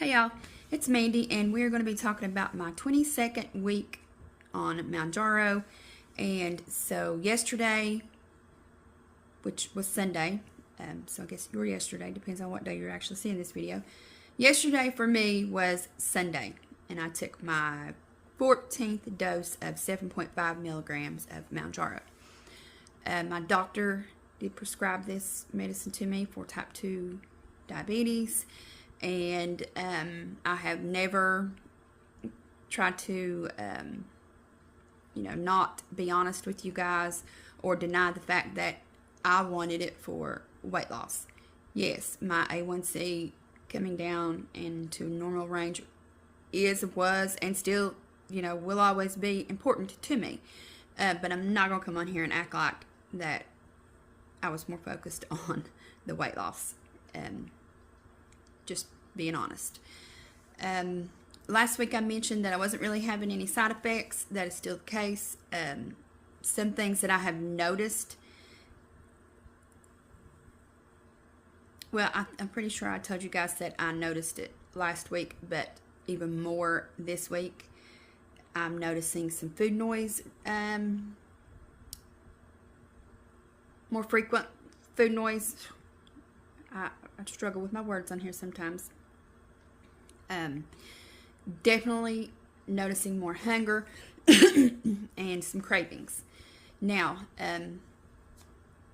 Hey y'all, it's Mandy and we're going to be talking about my 22nd week on Mounjaro. And so yesterday, which was Sunday, so I guess your yesterday, depends on what day you're actually seeing this video. Yesterday for me was Sunday, and I took my 14th dose of 7.5 milligrams of Mounjaro. My doctor did prescribe this medicine to me for type 2 diabetes. And I have never tried to, not be honest with you guys or deny the fact that I wanted it for weight loss. Yes, my A1C coming down into normal range was, and still, will always be important to me. But I'm not going to come on here and act like that I was more focused on the weight loss. Just being honest. Last week I mentioned that I wasn't really having any side effects. That is still the case. Some things that I have noticed. Well, I'm pretty sure I told you guys that I noticed it last week, but even more this week. I'm noticing some food noise. More frequent food noise. I struggle with my words on here sometimes. Definitely noticing more hunger and some cravings. Now,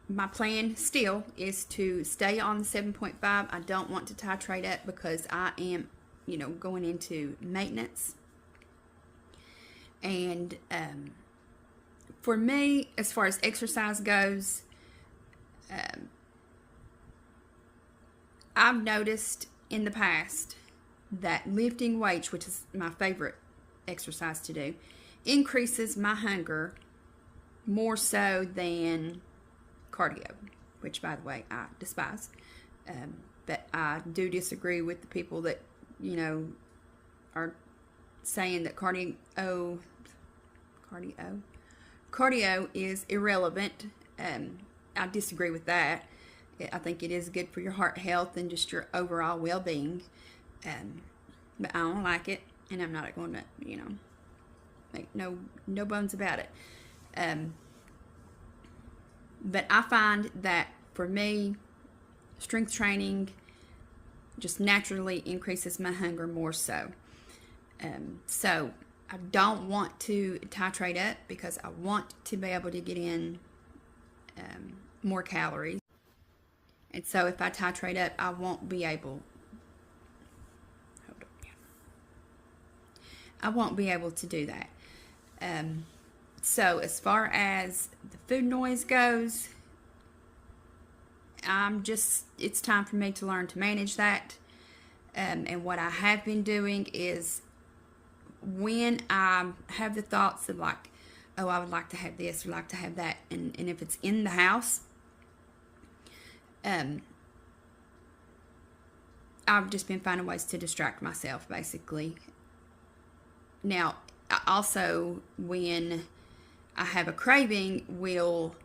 my plan still is to stay on the 7.5. I don't want to titrate up because I am, going into maintenance. And for me, as far as exercise goes, I've noticed in the past that lifting weights, which is my favorite exercise to do, increases my hunger more so than cardio, which, by the way, I despise. But I do disagree with the people that, are saying that cardio is irrelevant. I disagree with that. I think it is good for your heart health and just your overall well-being. But I don't like it, and I'm not going to, make no bones about it. But I find that for me, strength training just naturally increases my hunger more so. So I don't want to titrate up because I want to be able to get in more calories. And so if I titrate up, I won't be able, to do that. So as far as the food noise goes, it's time for me to learn to manage that. And what I have been doing is when I have the thoughts of like, oh, I would like to have this or like to have that, and if it's in the house, I've just been finding ways to distract myself, basically. Now, I also, when I have a craving, will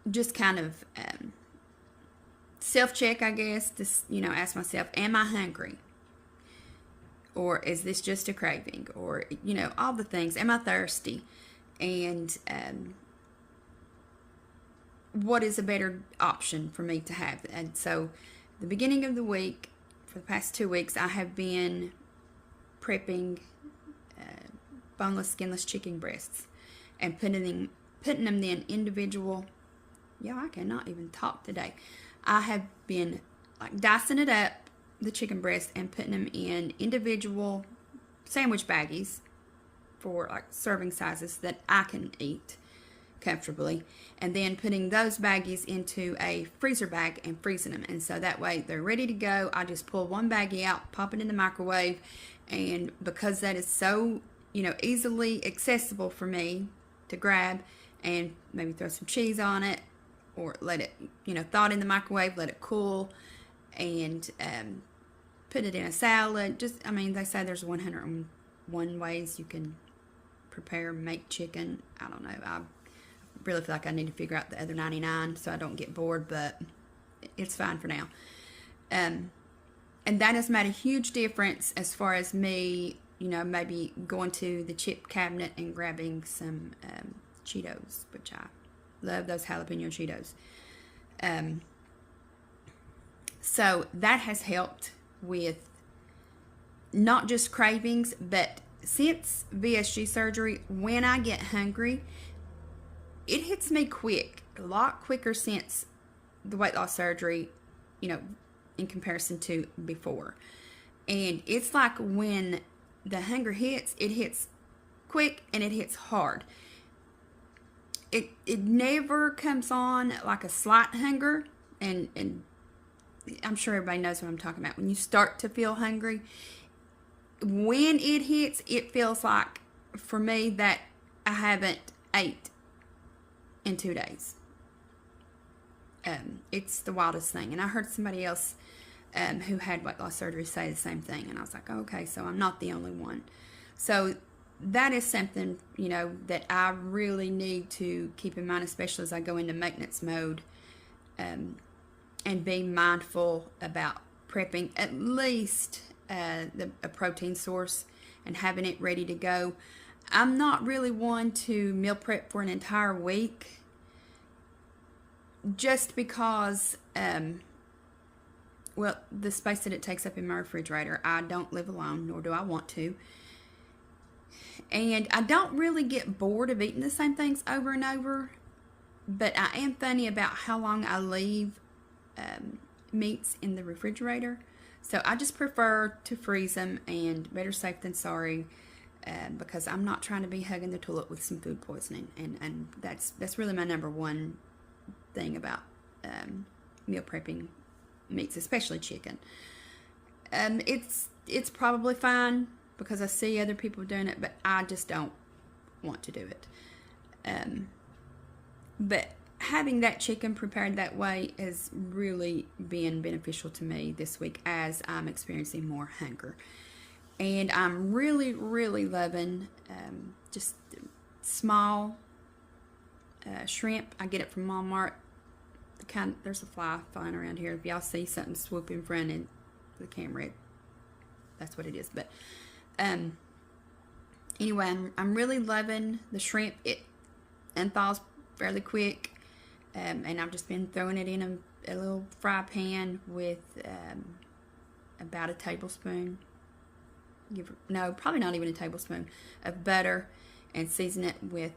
just kind of self-check, I guess, to, ask myself, am I hungry? Or is this just a craving? Or, all the things. Am I thirsty? And what is a better option for me to have? And so the beginning of the week, for the past 2 weeks, I have been prepping boneless, skinless chicken breasts and putting them in individual. I cannot even talk today. I have been like dicing it up, the chicken breast, and putting them in individual sandwich baggies for like serving sizes that I can eat comfortably, and then putting those baggies into a freezer bag and freezing them, and so that way they're ready to go. I just pull one baggie out, pop it in the microwave, and because that is so easily accessible for me to grab and maybe throw some cheese on it, or let it thaw it in the microwave, let it cool, and put it in a salad. They say there's 101 ways you can prepare, make chicken. I don't know. I really feel like I need to figure out the other 99 so I don't get bored, but it's fine for now. And And that has made a huge difference as far as me, maybe going to the chip cabinet and grabbing some Cheetos, which I love those jalapeno Cheetos. So that has helped with not just cravings, but since VSG surgery, when I get hungry, it hits me quick, a lot quicker since the weight loss surgery, in comparison to before. And it's like when the hunger hits, it hits quick and it hits hard. It never comes on like a slight hunger, and I'm sure everybody knows what I'm talking about. When you start to feel hungry, when it hits, it feels like, for me, that I haven't ate in 2 days. It's the wildest thing. And I heard somebody else who had weight loss surgery say the same thing. And I was like, okay, so I'm not the only one. So that is something, that I really need to keep in mind, especially as I go into maintenance mode, and be mindful about prepping at least a protein source and having it ready to go. I'm not really one to meal prep for an entire week, just because, the space that it takes up in my refrigerator. I don't live alone, nor do I want to. And I don't really get bored of eating the same things over and over, but I am funny about how long I leave meats in the refrigerator. So I just prefer to freeze them, and better safe than sorry, because I'm not trying to be hugging the toilet with some food poisoning. And that's really my number one thing about meal prepping meats, especially chicken. It's probably fine because I see other people doing it, but I just don't want to do it. But having that chicken prepared that way has really been beneficial to me this week as I'm experiencing more hunger. And I'm really, really loving just small shrimp. I get it from Walmart. There's a fly flying around here. If y'all see something swoop in front of the camera, that's what it is. But anyway, I'm really loving the shrimp. It unthaws fairly quick. And I've just been throwing it in a little fry pan with about a tablespoon, probably not even a tablespoon of butter, and season it with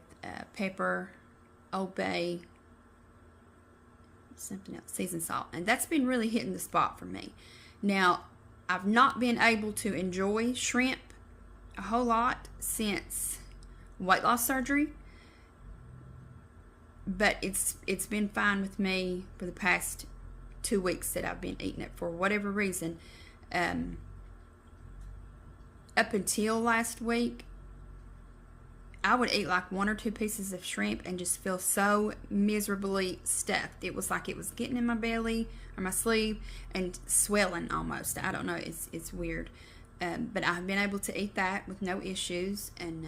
pepper, Old Bay, something else, seasoned salt. And that's been really hitting the spot for me. Now, I've not been able to enjoy shrimp a whole lot since weight loss surgery, but it's been fine with me for the past 2 weeks that I've been eating it for whatever reason. Up until last week, I would eat like 1 or 2 pieces of shrimp and just feel so miserably stuffed. It was like it was getting in my belly or my sleeve and swelling almost. I don't know. It's weird. But I've been able to eat that with no issues, and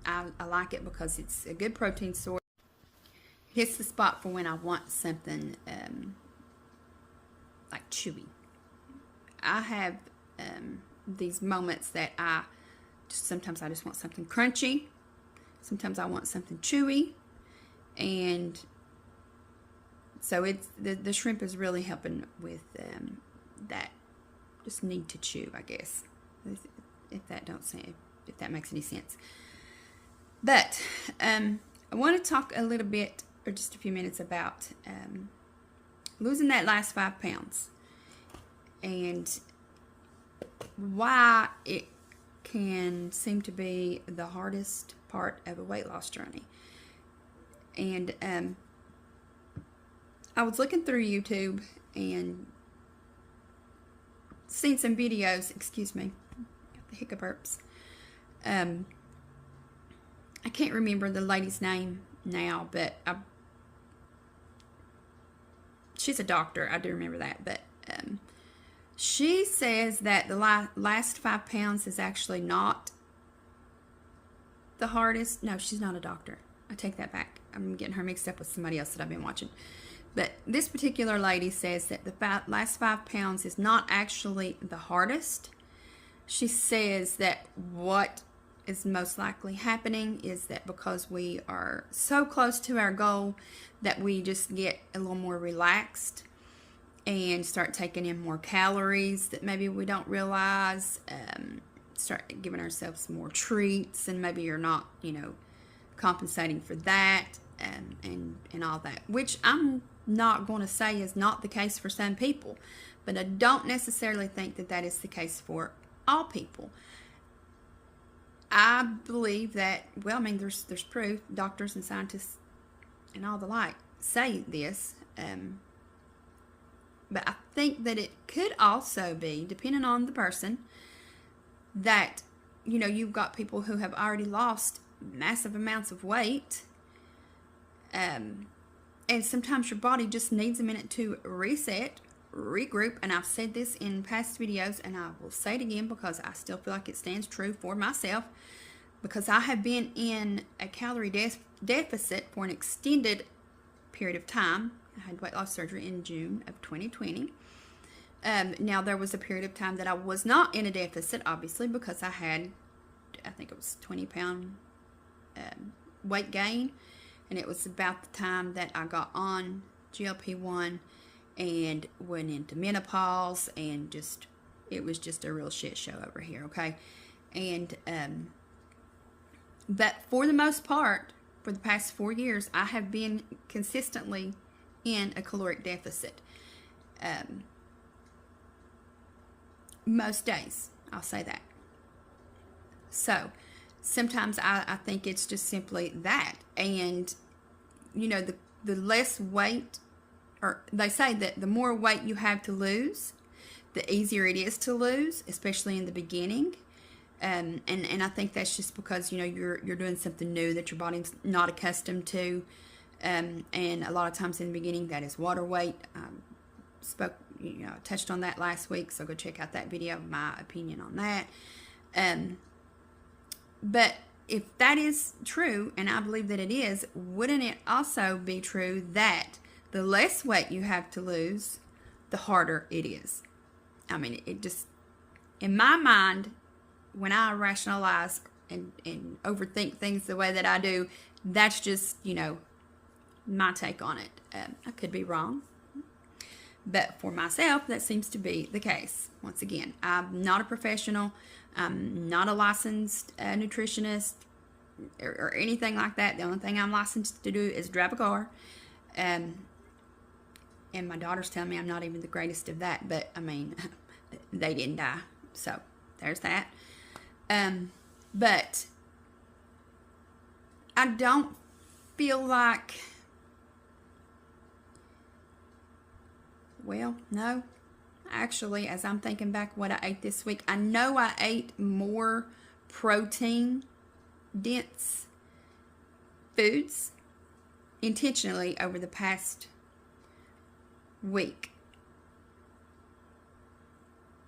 I like it because it's a good protein source. It hits the spot for when I want something like chewy. I have these moments that sometimes I just want something crunchy. Sometimes I want something chewy, and so it's the shrimp is really helping with that just need to chew, I guess, if that makes any sense. But I want to talk a little bit, or just a few minutes, about losing that last 5 pounds and why it can seem to be the hardest part of a weight loss journey. And I was looking through YouTube and seen some videos. Excuse me, got the hiccup burps. I can't remember the lady's name now, but she's a doctor. I do remember that. But she says that the last 5 pounds is actually not the hardest. No, she's not a doctor. I take that back. I'm getting her mixed up with somebody else that I've been watching. But this particular lady says that the last 5 pounds is not actually the hardest. She says that what is most likely happening is that because we are so close to our goal that we just get a little more relaxed and start taking in more calories that maybe we don't realize, start giving ourselves more treats, and maybe you're not, compensating for that and all that, which I'm not going to say is not the case for some people, but I don't necessarily think that that is the case for all people. I believe that, there's proof, doctors and scientists and all the like say this, but I think that it could also be, depending on the person, that, you've got people who have already lost massive amounts of weight, and sometimes your body just needs a minute to reset, regroup, and I've said this in past videos, and I will say it again because I still feel like it stands true for myself, because I have been in a calorie deficit for an extended period of time. I had weight loss surgery in June of 2020. Now, there was a period of time that I was not in a deficit, obviously, because I had, I think it was 20-pound weight gain, and it was about the time that I got on GLP-1 and went into menopause, and it was just a real shit show over here, okay? And, but for the most part, for the past 4 years, I have been consistently in a caloric deficit. Most days, I'll say that. So, sometimes I think it's just simply that. And, the less weight, or they say that the more weight you have to lose, the easier it is to lose, especially in the beginning. And I think that's just because, you're doing something new that your body's not accustomed to. And a lot of times in the beginning, that is water weight. Touched on that last week, so go check out that video, my opinion on that. But if that is true, and I believe that it is, wouldn't it also be true that the less weight you have to lose, the harder it is? I mean, it just, in my mind, when I rationalize and overthink things the way that I do, that's just, my take on it. I could be wrong, but for myself, that seems to be the case. Once again, I'm not a professional. I'm not a licensed nutritionist or anything like that. The only thing I'm licensed to do is drive a car. And my daughters tell me I'm not even the greatest of that, but they didn't die. So there's that. But I don't feel like, no. Actually, as I'm thinking back what I ate this week, I know I ate more protein dense foods intentionally over the past week,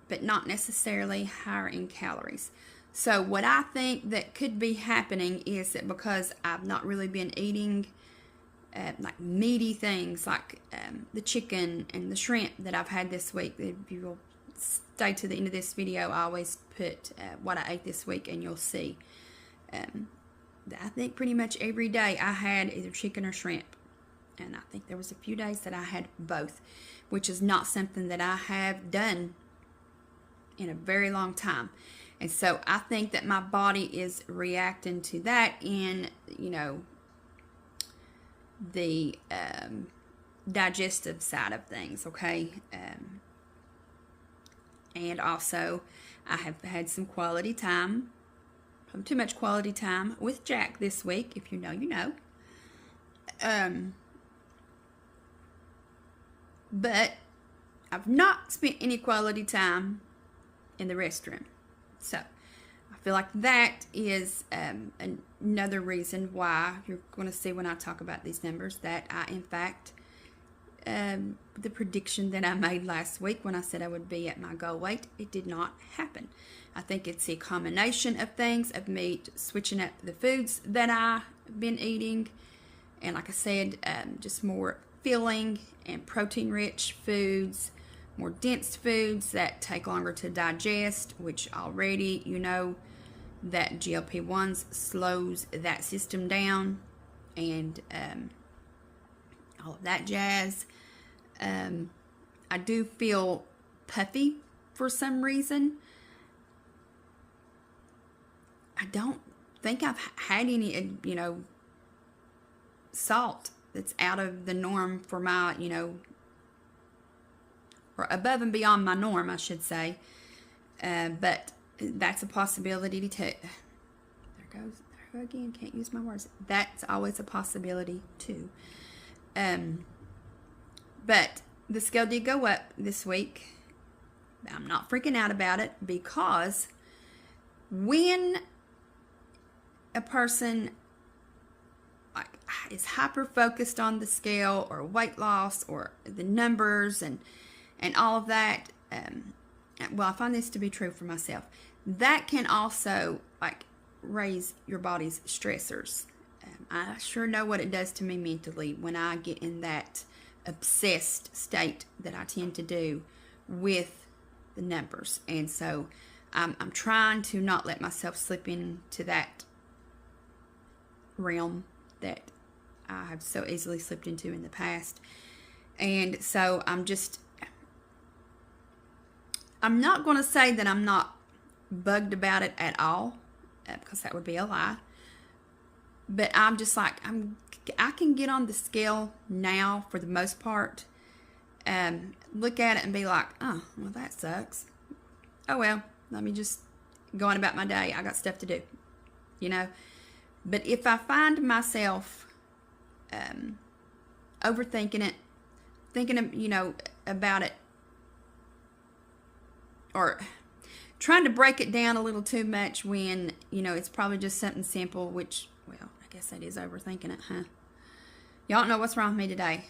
but not necessarily higher in calories. So what I think that could be happening is that because I've not really been eating like meaty things like the chicken and the shrimp that I've had this week. If you will stay to the end of this video, I always put what I ate this week, and you'll see. I think pretty much every day I had either chicken or shrimp, and I think there was a few days that I had both, which is not something that I have done in a very long time. And so I think that my body is reacting to that in, the digestive side of things, okay? And also, I have had some quality time, too much quality time with Jack this week. If you know, you know. But I've not spent any quality time in the restroom. So I feel like that is another reason why you're going to see when I talk about these numbers that I, in fact, the prediction that I made last week when I said I would be at my goal weight, it did not happen. I think it's a combination of things, of me switching up the foods that I've been eating, and like I said, just more filling and protein-rich foods, more dense foods that take longer to digest, which already you know that GLP-1s slows that system down, and all of that jazz. I do feel puffy for some reason. I don't think I've had any, salt that's out of the norm for my, or above and beyond my norm, I should say. But that's a possibility too. There go again, can't use my words. That's always a possibility too. But the scale did go up this week. I'm not freaking out about it, because when a person is hyper focused on the scale or weight loss or the numbers and all of that, well, I find this to be true for myself. That can also raise your body's stressors. I sure know what it does to me mentally when I get in that obsessed state that I tend to do with the numbers. And so I'm trying to not let myself slip into that realm that I have so easily slipped into in the past. And so I'm not going to say that I'm not bugged about it at all, because that would be a lie. But I'm just I can get on the scale now for the most part, look at it and be like, oh, well, that sucks. Oh, well, let me just go on about my day. I got stuff to do, But if I find myself overthinking it, thinking about it, or trying to break it down a little too much when, it's probably just something simple, which, well, I guess that is overthinking it, huh? Y'all don't know what's wrong with me today.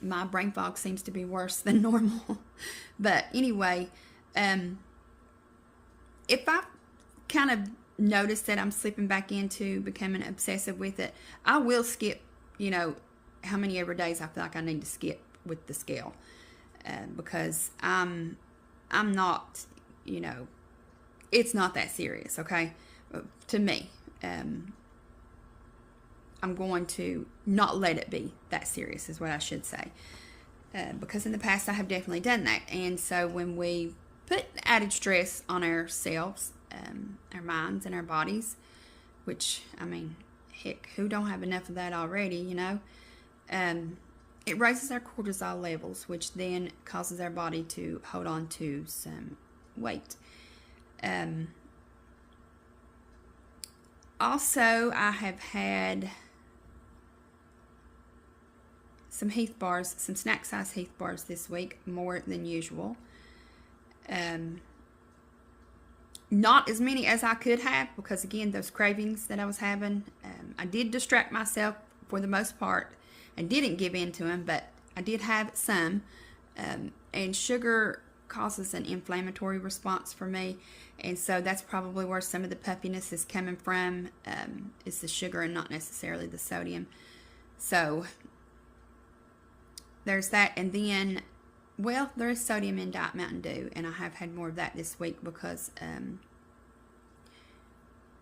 My brain fog seems to be worse than normal. But anyway, if I kind of notice that I'm slipping back into becoming obsessive with it, I will skip, how many ever days I feel like I need to skip with the scale. Because I'm not, it's not that serious, okay? To me, I'm going to not let it be that serious is what I should say. Because in the past I have definitely done that. And so when we put added stress on ourselves, our minds and our bodies, which, heck, who don't have enough of that already, it raises our cortisol levels, which then causes our body to hold on to some weight. Also, I have had some Heath bars, some snack size Heath bars this week, more than usual. Not as many as I could have, because again, those cravings that I was having, I did distract myself for the most part and didn't give in to them, but I did have some. And sugar causes an inflammatory response for me, and so that's probably where some of the puffiness is coming from, is the sugar and not necessarily the sodium. So there's that. And then, well, there is sodium in Diet Mountain Dew, and I have had more of that this week because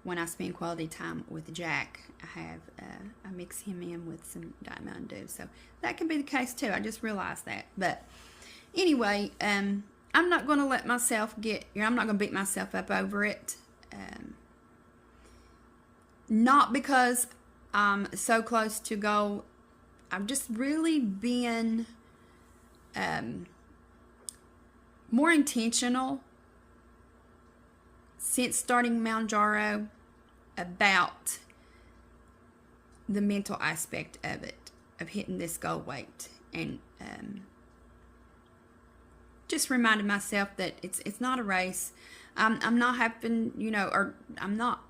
when I spend quality time with Jack, I mix him in with some Diet Mountain Dew. So that can be the case too. I just realized that. But anyway, I'm not going to let myself I'm not going to beat myself up over it. Not because I'm so close to goal. I've just really been more intentional since starting Mounjaro about the mental aspect of it, of hitting this goal weight, and just reminded myself that it's not a race. I'm not having, or I'm not.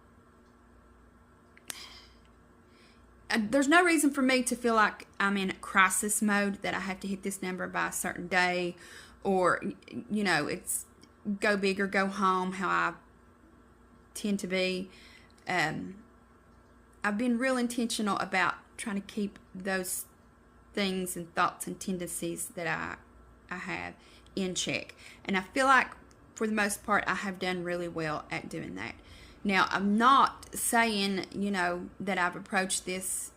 There's no reason for me to feel like I'm in crisis mode, that I have to hit this number by a certain day, or, it's go big or go home, how I tend to be. I've been real intentional about trying to keep those things and thoughts and tendencies that I have in check. And I feel like for the most part I have done really well at doing that. Now, I'm not saying, that I've approached this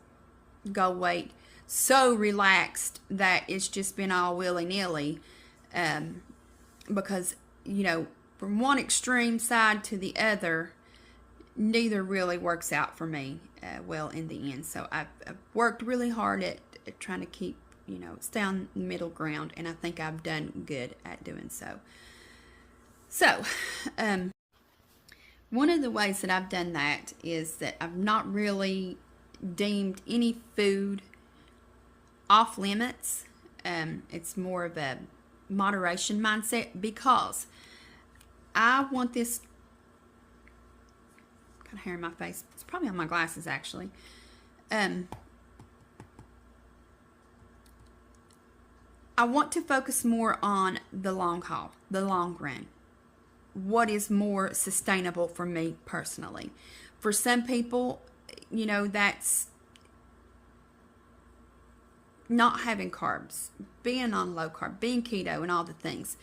goal weight so relaxed that it's just been all willy-nilly, because, from one extreme side to the other, neither really works out for me well in the end. So I've worked really hard at trying to keep, stay on the middle ground, and I think I've done good at doing so. So, one of the ways that I've done that is that I've not really deemed any food off limits. It's more of a moderation mindset, because I want this, got hair in my face, it's probably on my glasses actually. I want to focus more on the long haul, the long run. What is more sustainable for me personally. For some people, that's not having carbs, being on low carb, being keto, and all the things.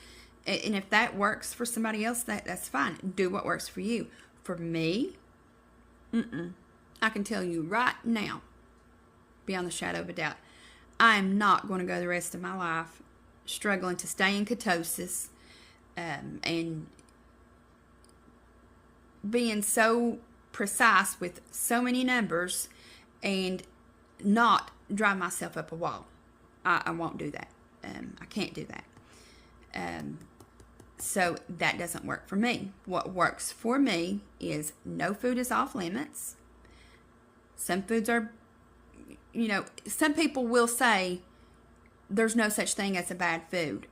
And if that works for somebody else, that's fine. Do what works for you. For me, I can tell you right now, beyond the shadow of a doubt, I am not going to go the rest of my life struggling to stay in ketosis, and being so precise with so many numbers and not drive myself up a wall. I won't do that. I can't do that. So that doesn't work for me. What works for me is no food is off limits. Some foods are, some people will say there's no such thing as a bad food.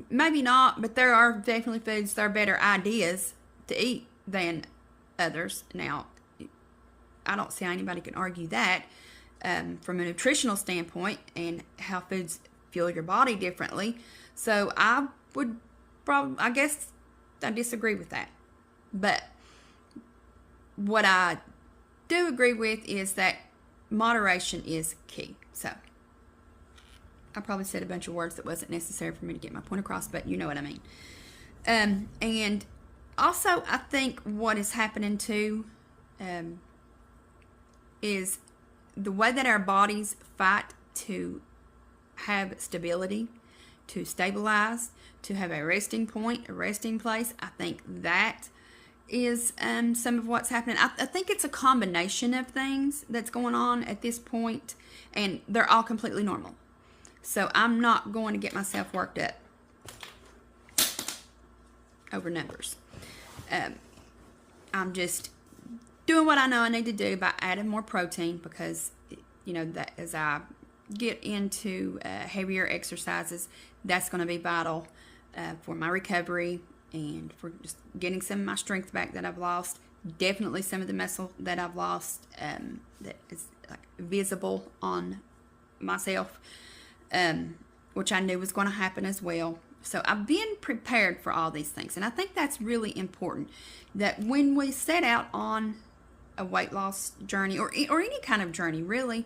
Maybe not, but there are definitely foods that are better ideas to eat than others. Now, I don't see how anybody can argue that from a nutritional standpoint and how foods fuel your body differently. So I guess I disagree with that. But what I do agree with is that moderation is key. So I probably said a bunch of words that wasn't necessary for me to get my point across, but you know what I mean. And also, I think what is happening too is the way that our bodies fight to have stability, to stabilize, to have a resting point, a resting place. I think that is some of what's happening. I think it's a combination of things that's going on at this point, and they're all completely normal. So I'm not going to get myself worked up over numbers. I'm just doing what I know I need to do by adding more protein, because that as I get into heavier exercises, that's going to be vital for my recovery and for just getting some of my strength back that I've lost. Definitely some of the muscle that I've lost that is visible on myself, which I knew was going to happen as well. So I've been prepared for all these things, and I think that's really important, that when we set out on a weight loss journey or any kind of journey really,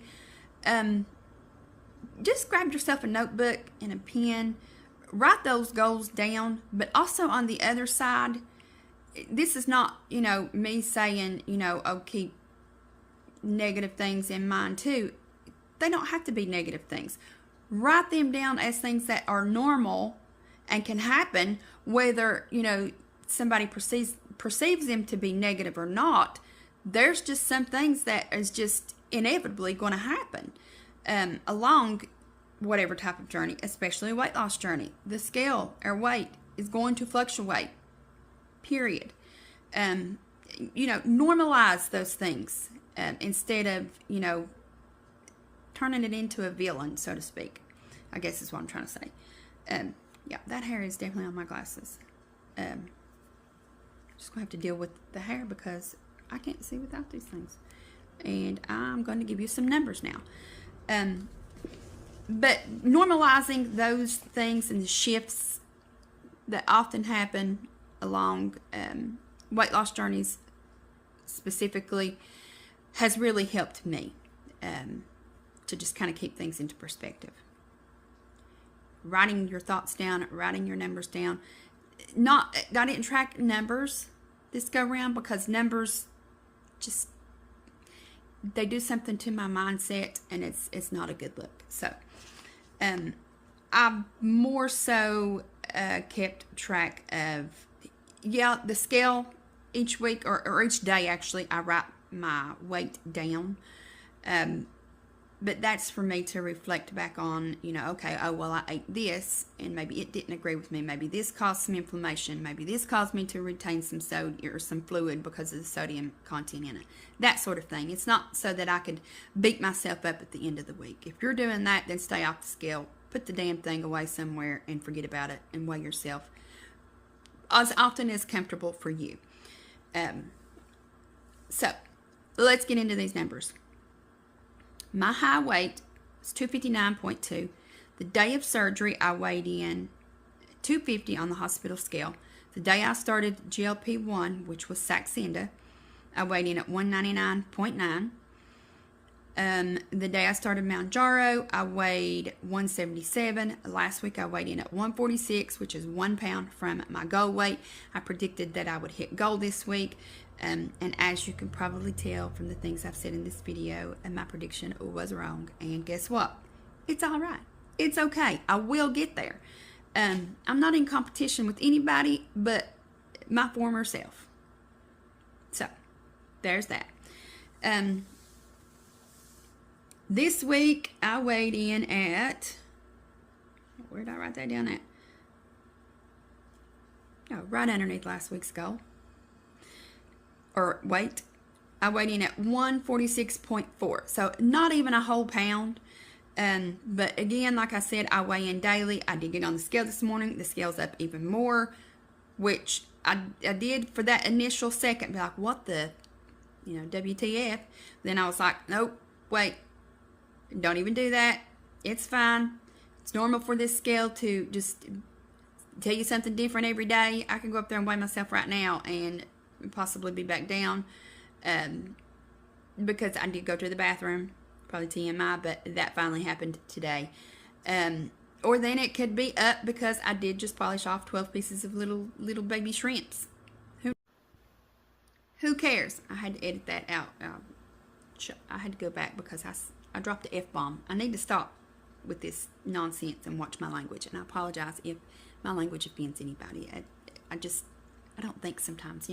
just grab yourself a notebook and a pen, write those goals down. But also on the other side, this is not me saying keep negative things in mind too. They don't have to be negative things. Write them down as things that are normal and can happen, whether somebody perceives them to be negative or not. There's just some things that is just inevitably going to happen along whatever type of journey, especially a weight loss journey. The scale, our weight, is going to fluctuate, period. Normalize those things instead of turning it into a villain, so to speak, I guess is what I'm trying to say. Yeah, that hair is definitely on my glasses. Just going to have to deal with the hair because I can't see without these things. And I'm going to give you some numbers now. But normalizing those things and the shifts that often happen along weight loss journeys specifically has really helped me. to just kind of keep things into perspective. Writing your thoughts down, writing your numbers down. I didn't track numbers this go around because numbers just, they do something to my mindset, and it's not a good look. So I've more so kept track of, the scale each week, or each day actually. I write my weight down, but that's for me to reflect back on, okay, oh, well, I ate this, and maybe it didn't agree with me. Maybe this caused some inflammation. Maybe this caused me to retain some soda or some fluid because of the sodium content in it. That sort of thing. It's not so that I could beat myself up at the end of the week. If you're doing that, then stay off the scale. Put the damn thing away somewhere and forget about it, and weigh yourself as often as comfortable for you. So let's get into these numbers. My high weight was 259.2. The day of surgery, I weighed in 250 on the hospital scale. The day I started GLP-1, which was Saxenda, I weighed in at 199.9. The day I started Mounjaro, I weighed 177. Last week I weighed in at 146, which is 1 pound from my goal weight. I predicted that I would hit goal this week. And as you can probably tell from the things I've said in this video, my prediction was wrong. And guess what? It's all right. It's okay. I will get there. I'm not in competition with anybody but my former self. So, there's that. This week, I weighed in at, where did I write that down at? Oh, right underneath last week's goal. Or weight. I weighed in at 146.4. So, not even a whole pound. But again, like I said, I weigh in daily. I did get on the scale this morning. The scale's up even more, which I did for that initial second, be like, what the, WTF? Then I was like, nope, wait. Don't even do that. It's fine. It's normal for this scale to just tell you something different every day. I can go up there and weigh myself right now and possibly be back down, because I did go to the bathroom. Probably TMI, but that finally happened today. Or then it could be up because I did just polish off 12 pieces of little baby shrimps. Who cares? I had to edit that out. I had to go back because I dropped the F-bomb. I need to stop with this nonsense and watch my language. And I apologize if my language offends anybody. I don't think sometimes,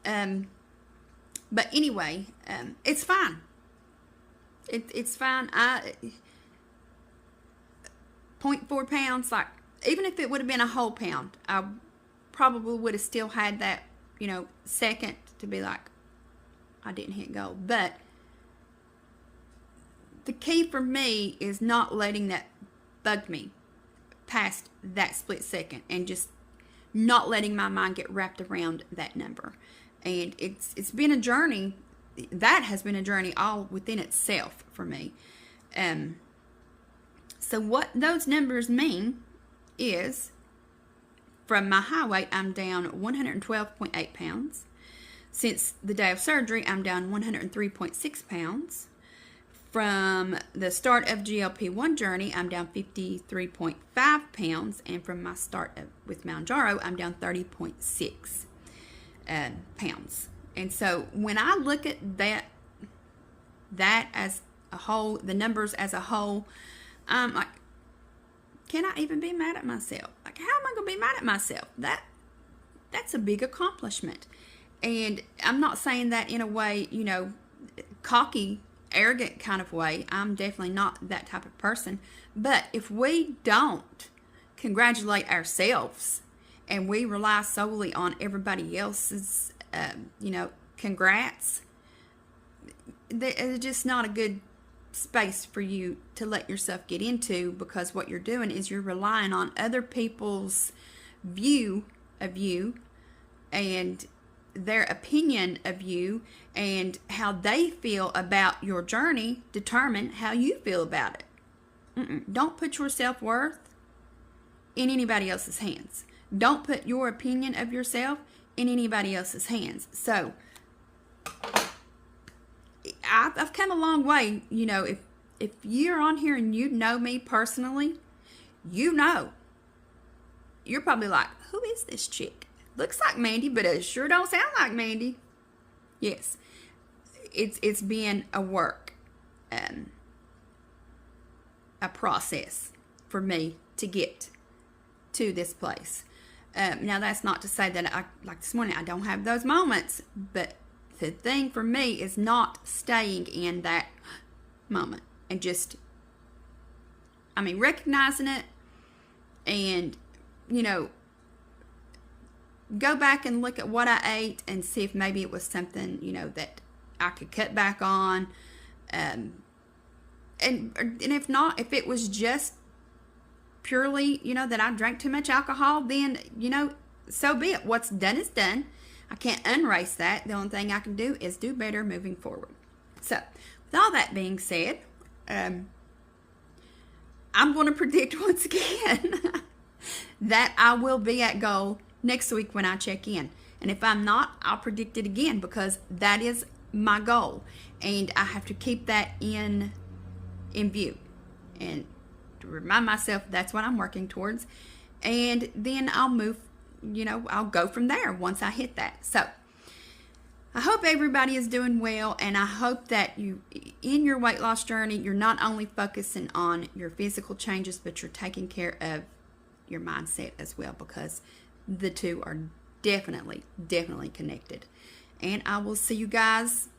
But anyway, it's fine. It's fine. 0.4 pounds, like, even if it would have been a whole pound, I probably would have still had that, second to be like, I didn't hit goal. But the key for me is not letting that bug me past that split second, and just not letting my mind get wrapped around that number. And it's been a journey. That has been a journey all within itself for me. So what those numbers mean is, from my high weight, I'm down 112.8 pounds. Since the day of surgery, I'm down 103.6 pounds. From the start of GLP-1 journey, I'm down 53.5 pounds. And from my start with Mounjaro, I'm down 30.6 pounds. And so when I look at that as a whole, the numbers as a whole, I'm like, can I even be mad at myself? Like, how am I going to be mad at myself? That's a big accomplishment. And I'm not saying that in a way, cocky, arrogant kind of way. I'm definitely not that type of person. But if we don't congratulate ourselves and we rely solely on everybody else's congrats, it's just not a good space for you to let yourself get into, because what you're doing is you're relying on other people's view of you and their opinion of you, and how they feel about your journey determine how you feel about it. Don't put your self-worth in anybody else's hands. Don't put your opinion of yourself in anybody else's hands. So I've come a long way, if if you're on here and you know me personally, you know. You're probably like, who is this chick? Looks like Mandy, but it sure don't sound like Mandy. Yes, it's been a work, a process for me to get to this place. Now, that's not to say that like this morning, I don't have those moments, but the thing for me is not staying in that moment and just, recognizing it and, go back and look at what I ate and see if maybe it was something, that I could cut back on. And if not, if it was just purely, that I drank too much alcohol, then, so be it. What's done is done. I can't unerase that. The only thing I can do is do better moving forward. So, with all that being said, I'm going to predict once again that I will be at goal next week when I check in. And if I'm not, I'll predict it again, because that is my goal. And I have to keep that in view. And to remind myself that's what I'm working towards. And then I'll move, I'll go from there once I hit that. So I hope everybody is doing well, and I hope that you, in your weight loss journey, you're not only focusing on your physical changes, but you're taking care of your mindset as well, because the two are definitely connected. And I will see you guys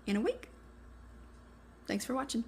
in a week. Thanks for watching.